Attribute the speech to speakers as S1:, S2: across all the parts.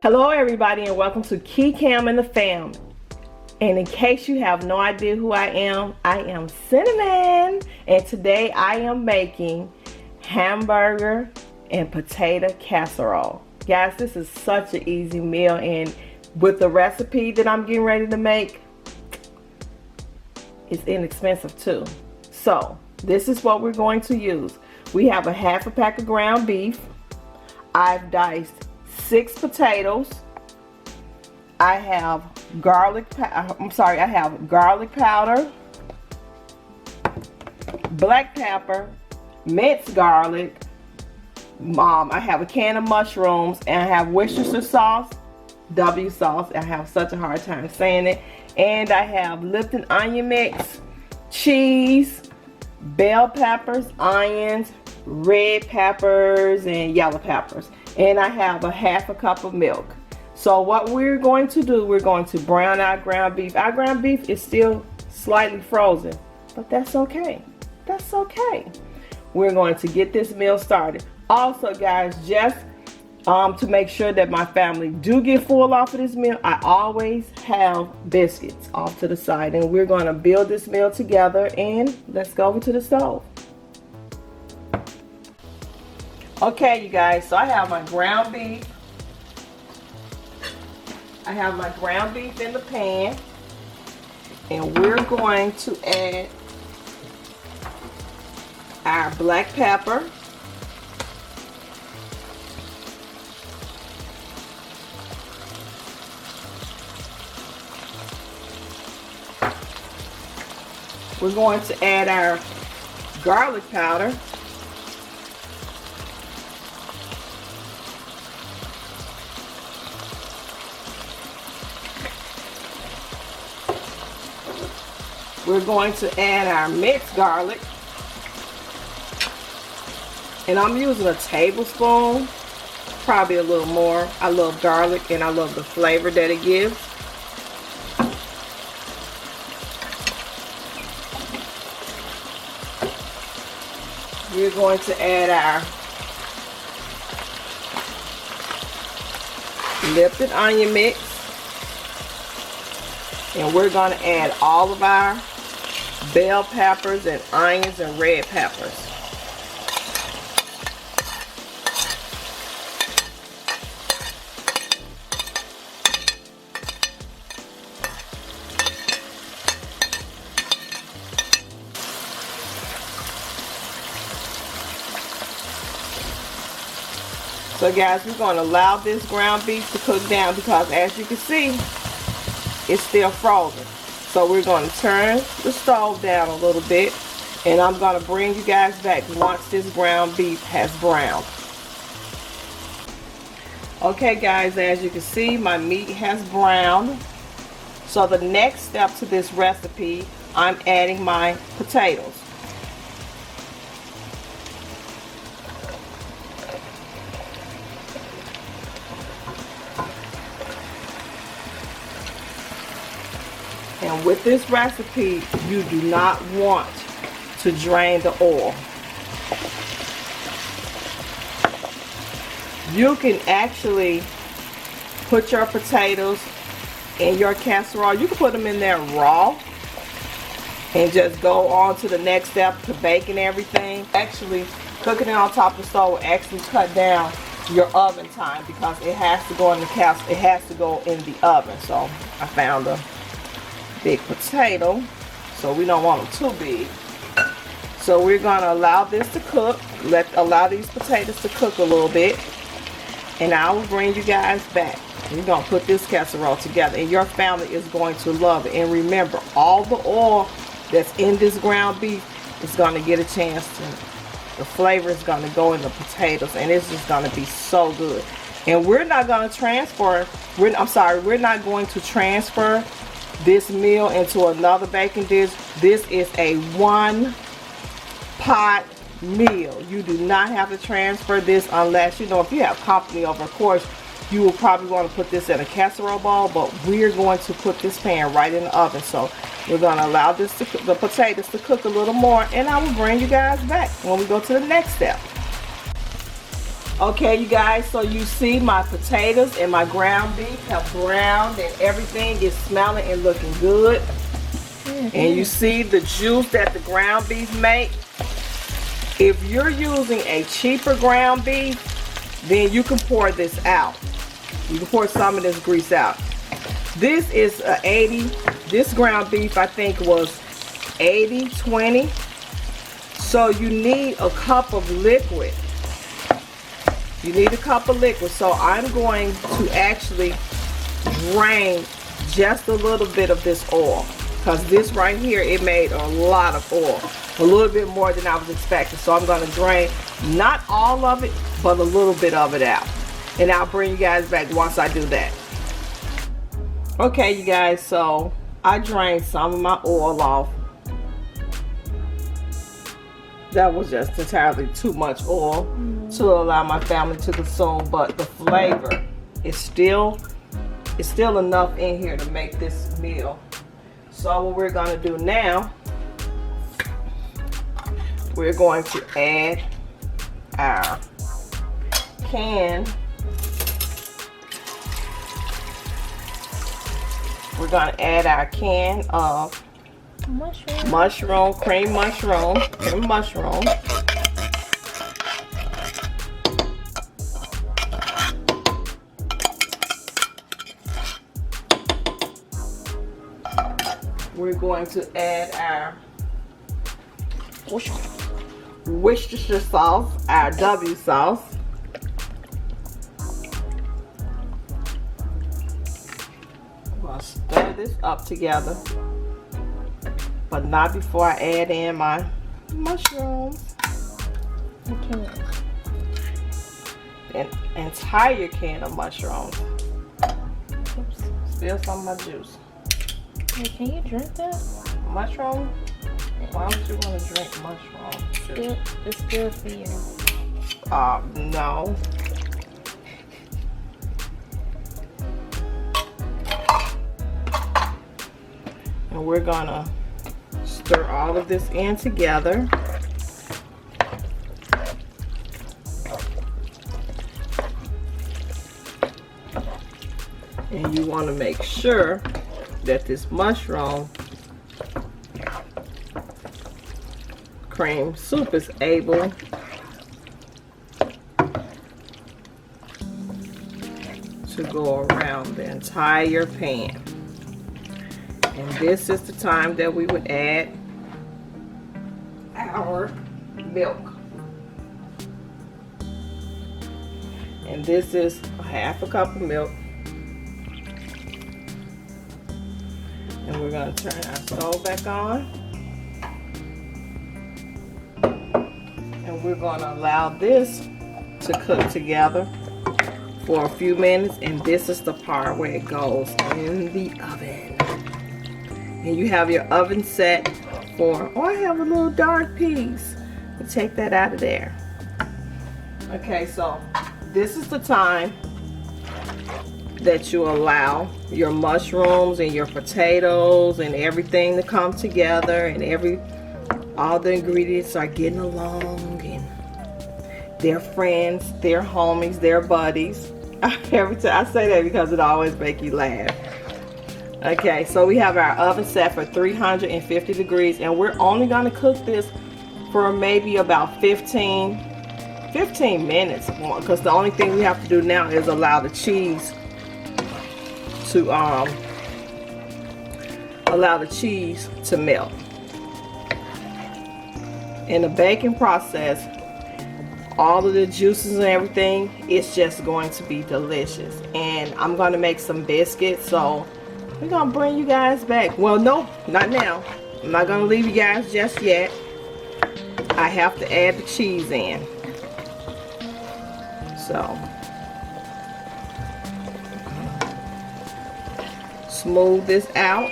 S1: Hello everybody and welcome to Cam and the Fam. And in case you have no idea who I am Cinnamon, and today I am making hamburger and potato casserole. Guys, this is such an easy meal, and with the recipe that I'm getting ready to make, it's inexpensive too. So this is what we're going to use. We have a half a pack of ground beef. I've diced 6 potatoes. I have garlic powder, black pepper, minced garlic. I have a can of mushrooms, and I have Worcestershire sauce, W sauce. I have such a hard time saying it. And I have Lipton onion mix, cheese, bell peppers, onions, red peppers, and yellow peppers. And I have a half a cup of milk. So what we're going to do, we're going to brown our ground beef. Our ground beef is still slightly frozen, but that's okay. That's okay. We're going to get this meal started. Also, guys, just to make sure that my family do get full off of this meal, I always have biscuits off to the side. And we're going to build this meal together, and let's go over to the stove. Okay, you guys, so I have my ground beef. I have my ground beef in the pan, and we're going to add our black pepper, we're going to add our garlic powder, we're going to add our minced garlic, and I'm using a tablespoon, probably a little more. I love garlic and I love the flavor that it gives. We're going to add our Lipton onion mix, and we're going to add all of our bell peppers and onions and red peppers. So guys, we're going to allow this ground beef to cook down, because as you can see, it's still frozen. So we're going to turn the stove down a little bit, and I'm going to bring you guys back once this ground beef has browned. Okay guys, as you can see, my meat has browned. So the next step to this recipe, I'm adding my potatoes. And with this recipe, you do not want to drain the oil. You can actually put your potatoes in your casserole. You can put them in there raw and just go on to the next step to baking everything. Actually, cooking it on top of the stove will actually cut down your oven time, because it has to go in the it has to go in the oven. So I found a big potato, so we don't want them too big. So we're going to allow this to cook. Allow these potatoes to cook a little bit, and I will bring you guys back. We're going to put this casserole together, and your family is going to love it. And remember, all the oil that's in this ground beef is going to get a chance to, the flavor is going to go in the potatoes, and it's just going to be so good. And we're not going to transfer, we're not going to transfer this meal into another baking dish. This is a one pot meal. You do not have to transfer this unless, you know, if you have company over. Of course, you will probably want to put this in a casserole bowl, but we're going to put this pan right in the oven. So we're going to allow this the potatoes to cook a little more, and I will bring you guys back when we go to the next step. Okay, you guys, so you see my potatoes and my ground beef have browned and everything is smelling and looking good. And you see the juice that the ground beef make. If you're using a cheaper ground beef, then you can pour this out. You can pour some of this grease out. This is a 80. This ground beef I think was 80-20. So you need a cup of liquid. You need a cup of liquid. So I'm going to actually drain just a little bit of this oil. Because this right here, it made a lot of oil. A little bit more than I was expecting. So I'm going to drain not all of it, but a little bit of it out. And I'll bring you guys back once I do that. Okay, you guys, so I drained some of my oil off. That was just entirely too much oil to allow my family to consume, but the flavor is still enough in here to make this meal. So what we're gonna do now, we're going to add our can. We're gonna add our can of cream mushroom. We're going to add our Worcestershire sauce, our W sauce. I'm going to stir this up together, but not before I add in my mushrooms.
S2: Okay.
S1: An entire can of mushrooms.
S2: Oops.
S1: Spill some of my juice.
S2: Hey, can you drink that?
S1: Mushroom? Why don't you want to drink mushroom?
S2: It's good for you.
S1: No. And we're gonna stir all of this in together. And you want to make sure that this mushroom cream soup is able to go around the entire pan. And this is the time that we would add our milk. And this is half a cup of milk. And we're going to turn our stove back on. And we're going to allow this to cook together for a few minutes. And this is the part where it goes in the oven. And you have your oven set for, oh, I have a little dark piece. We'll take that out of there. Okay, so this is the time that you allow your mushrooms and your potatoes and everything to come together, and all the ingredients are getting along, and they're friends, they're homies, they're buddies. Every time I say that because it always makes you laugh. Okay, so we have our oven set for 350 degrees, and we're only going to cook this for maybe about 15 minutes, because the only thing we have to do now is allow the cheese to melt. In the baking process, all of the juices and everything, it's just going to be delicious. And I'm going to make some biscuits, so we're going to bring you guys back. Well, no, not now. I'm not going to leave you guys just yet. I have to add the cheese in. So smooth this out.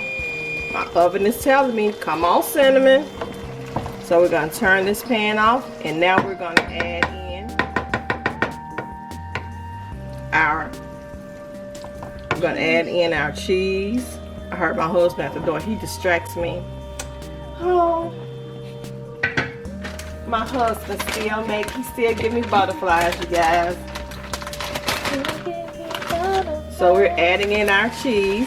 S1: My oven is telling me, come on, cinnamon. So we're going to turn this pan off, and now we're going to add in our cheese. I heard my husband at the door. He distracts me. Oh, My husband he still give me butterflies, you guys. So we're adding in our cheese.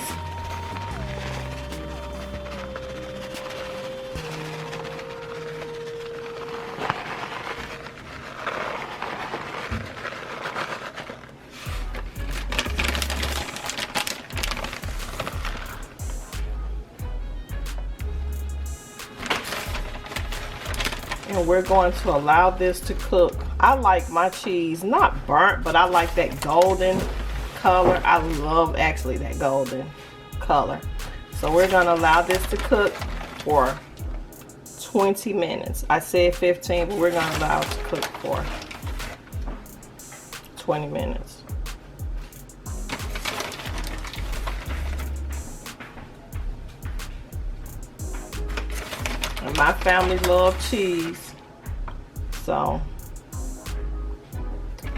S1: And we're going to allow this to cook. I like my cheese not burnt, but I like that golden color. I love actually that golden color. So we're going to allow this to cook for 20 minutes. I said 15, but we're going to allow it to cook for 20 minutes. And my family loves cheese. So,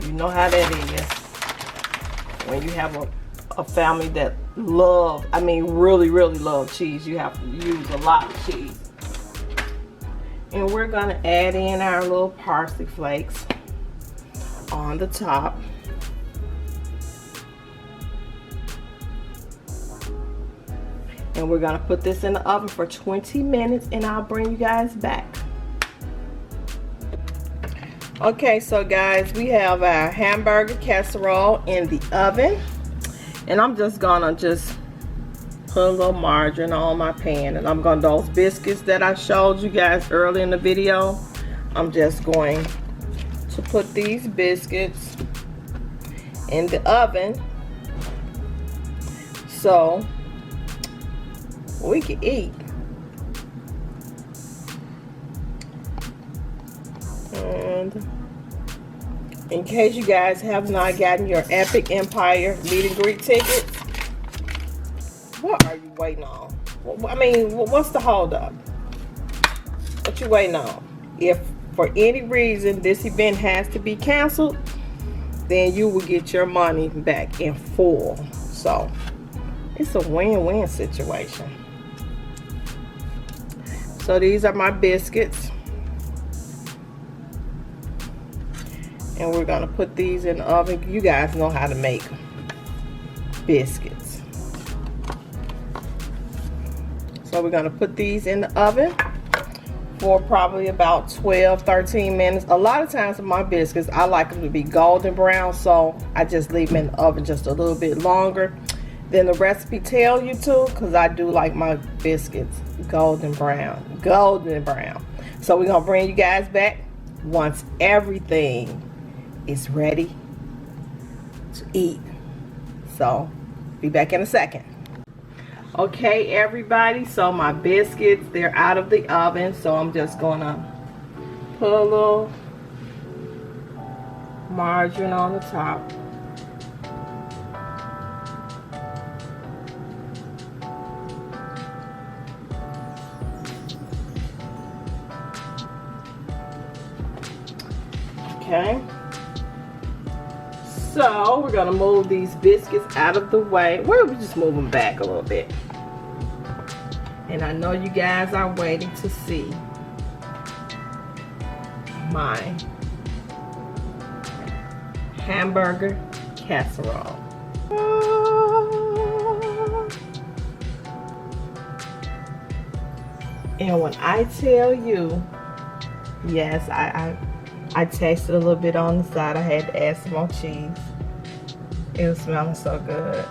S1: you know how that is. When you have a family that really love cheese, you have to use a lot of cheese. And we're going to add in our little parsley flakes on the top. And we're going to put this in the oven for 20 minutes and I'll bring you guys back. Okay, so guys, we have our hamburger casserole in the oven. And I'm just gonna put a little margarine on my pan. And I'm gonna, those biscuits that I showed you guys early in the video, I'm just going to put these biscuits in the oven so we can eat. And in case you guys have not gotten your Epic Empire meet and greet tickets, what are you waiting on? I mean, what's the hold up? What you waiting on? If for any reason this event has to be canceled, then you will get your money back in full. So it's a win-win situation. So these are my biscuits. And we're gonna put these in the oven. You guys know how to make biscuits. So we're gonna put these in the oven for probably about 12-13 minutes. A lot of times with my biscuits, I like them to be golden brown, so I just leave them in the oven just a little bit longer than the recipe tell you to, because I do like my biscuits golden brown. So we're gonna bring you guys back once everything is ready to eat. So be back in a second. Okay, everybody, so my biscuits, they're out of the oven, so I'm just gonna put a little margarine on the top. Okay, so we're gonna move these biscuits out of the way. Well, we just move them back a little bit. And I know you guys are waiting to see my hamburger casserole. And when I tell you, yes, I tasted a little bit on the side. I had to add some more cheese. It was smelling so good.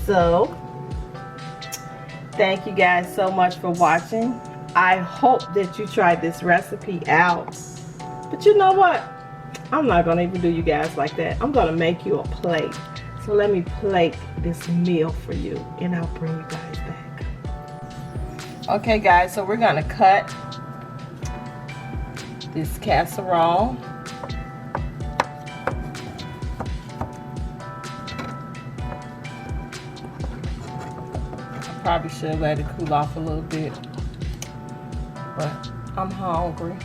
S1: So, thank you guys so much for watching. I hope that you tried this recipe out. But you know what? I'm not gonna even do you guys like that. I'm gonna make you a plate. So let me plate this meal for you and I'll bring you guys back. Okay guys, so we're gonna cut this casserole. I probably should let it cool off a little bit, but I'm hungry.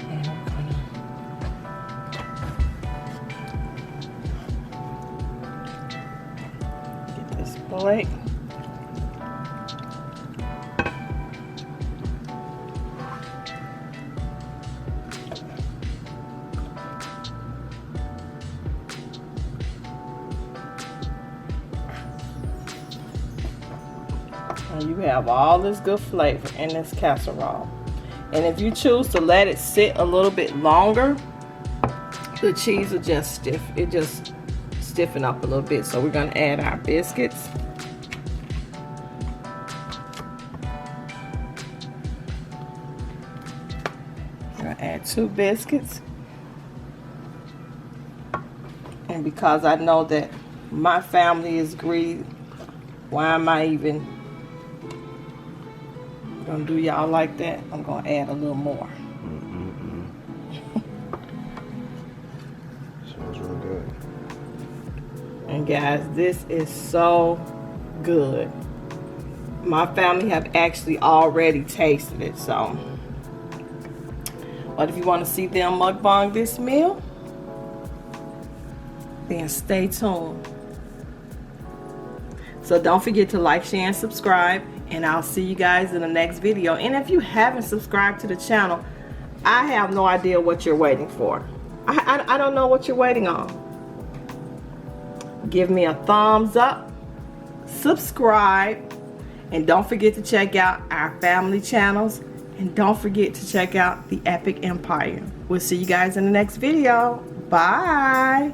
S1: And I'm gonna get this plate. And you have all this good flavor in this casserole. And if you choose to let it sit a little bit longer, the cheese will just stiffen up a little bit. So we're gonna add our biscuits. I'm gonna add 2 biscuits. And because I know that my family is greedy, why am I even gonna do y'all like that? I'm gonna add a little more.
S3: Smells real good.
S1: And guys, this is so good. My family have actually already tasted it, so. But if you want to see them mukbang this meal, then stay tuned. So don't forget to like, share, and subscribe. And I'll see you guys in the next video. And if you haven't subscribed to the channel, I have no idea what you're waiting for. I don't know what you're waiting on. Give me a thumbs up, subscribe, and don't forget to check out our family channels. And don't forget to check out the Epic Empire. We'll see you guys in the next video. Bye.